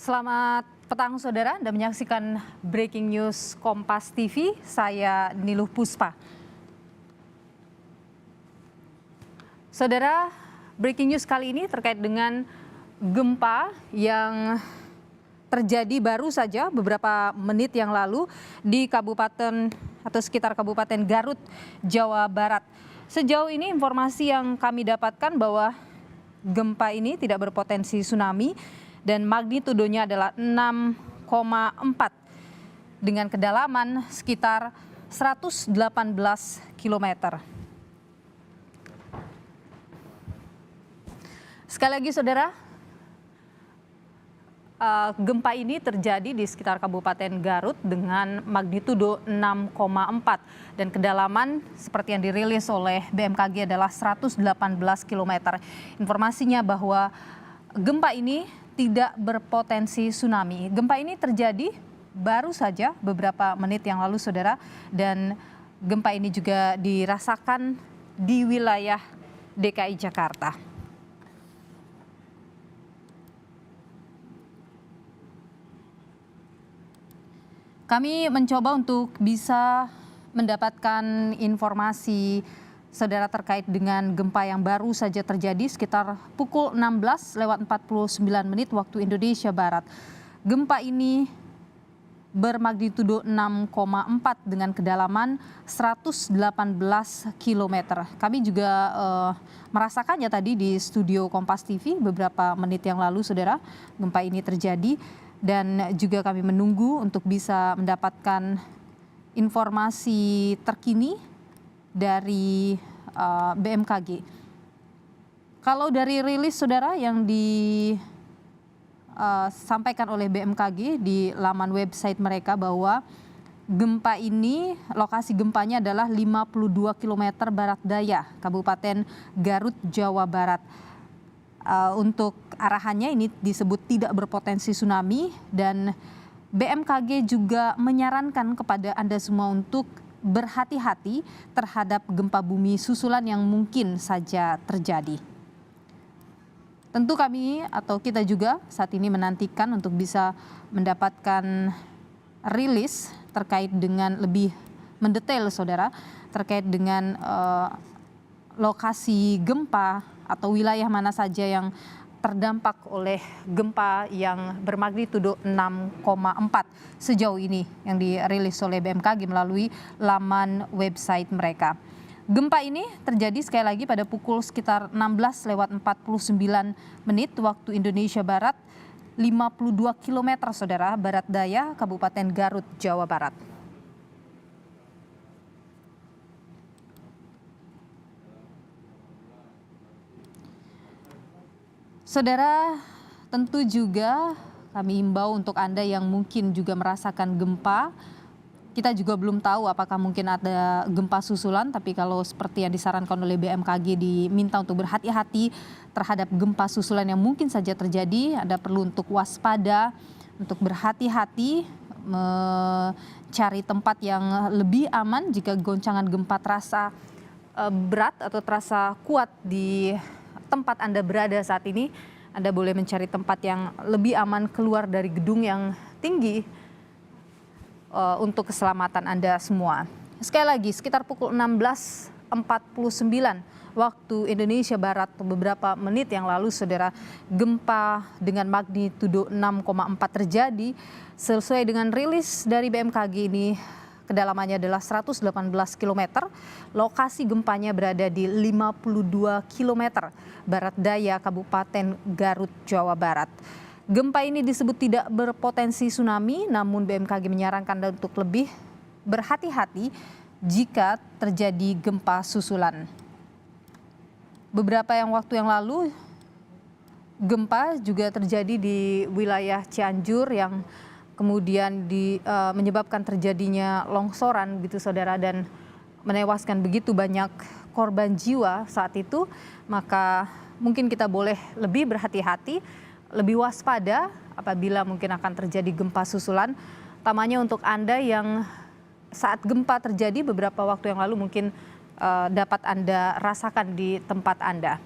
Selamat petang saudara, Anda menyaksikan Breaking News Kompas TV, saya Niluh Puspa. Saudara, Breaking News kali ini terkait dengan gempa yang terjadi baru saja beberapa menit yang lalu di Kabupaten atau sekitar Kabupaten Garut, Jawa Barat. Sejauh ini informasi yang kami dapatkan bahwa gempa ini tidak berpotensi tsunami dan magnitudonya adalah 6,4 dengan kedalaman sekitar 118 km. Sekali lagi saudara, gempa ini terjadi di sekitar Kabupaten Garut dengan magnitudo 6,4 dan kedalaman seperti yang dirilis oleh BMKG adalah 118 km. Informasinya bahwa gempa ini tidak berpotensi tsunami. Gempa ini terjadi baru saja beberapa menit yang lalu saudara, dan gempa ini juga dirasakan di wilayah DKI Jakarta. Kami mencoba untuk bisa mendapatkan informasi saudara terkait dengan gempa yang baru saja terjadi sekitar pukul 16:49 waktu Indonesia Barat. Gempa ini bermagnitudo 6,4 dengan kedalaman 118 km. Kami juga merasakannya tadi di studio Kompas TV beberapa menit yang lalu saudara, gempa ini terjadi. Dan juga kami menunggu untuk bisa mendapatkan informasi terkini dari BMKG. Kalau dari rilis saudara yang disampaikan oleh BMKG di laman website mereka bahwa gempa ini, lokasi gempanya adalah 52 km barat daya Kabupaten Garut, Jawa Barat. Untuk arahannya ini disebut tidak berpotensi tsunami, dan BMKG juga menyarankan kepada Anda semua untuk berhati-hati terhadap gempa bumi susulan yang mungkin saja terjadi. Tentu kami atau kita juga saat ini menantikan untuk bisa mendapatkan rilis terkait dengan lebih mendetail saudara, terkait dengan lokasi gempa atau wilayah mana saja yang terdampak oleh gempa yang bermagnitudo 6,4 sejauh ini yang dirilis oleh BMKG melalui laman website mereka. Gempa ini terjadi sekali lagi pada pukul sekitar 16:49 waktu Indonesia Barat, 52 km saudara barat daya Kabupaten Garut, Jawa Barat. Saudara, tentu juga kami himbau untuk Anda yang mungkin juga merasakan gempa. Kita juga belum tahu apakah mungkin ada gempa susulan, tapi kalau seperti yang disarankan oleh BMKG diminta untuk berhati-hati terhadap gempa susulan yang mungkin saja terjadi. Anda perlu untuk waspada, untuk berhati-hati, mencari tempat yang lebih aman jika goncangan gempa terasa berat atau terasa kuat di tempat Anda berada saat ini. Anda boleh mencari tempat yang lebih aman keluar dari gedung yang tinggi untuk keselamatan Anda semua. Sekali lagi, sekitar pukul 16:49 waktu Indonesia Barat beberapa menit yang lalu saudara, gempa dengan magnitudo 6,4 terjadi. Sesuai dengan rilis dari BMKG ini, kedalamannya adalah 118 km. Lokasi gempanya berada di 52 km barat daya Kabupaten Garut, Jawa Barat. Gempa ini disebut tidak berpotensi tsunami, namun BMKG menyarankan Anda untuk lebih berhati-hati jika terjadi gempa susulan. Beberapa waktu yang lalu, gempa juga terjadi di wilayah Cianjur yang kemudian menyebabkan terjadinya longsoran gitu saudara, dan menewaskan begitu banyak korban jiwa saat itu. Maka mungkin kita boleh lebih berhati-hati, lebih waspada apabila mungkin akan terjadi gempa susulan. Utamanya untuk Anda yang saat gempa terjadi beberapa waktu yang lalu mungkin dapat Anda rasakan di tempat Anda.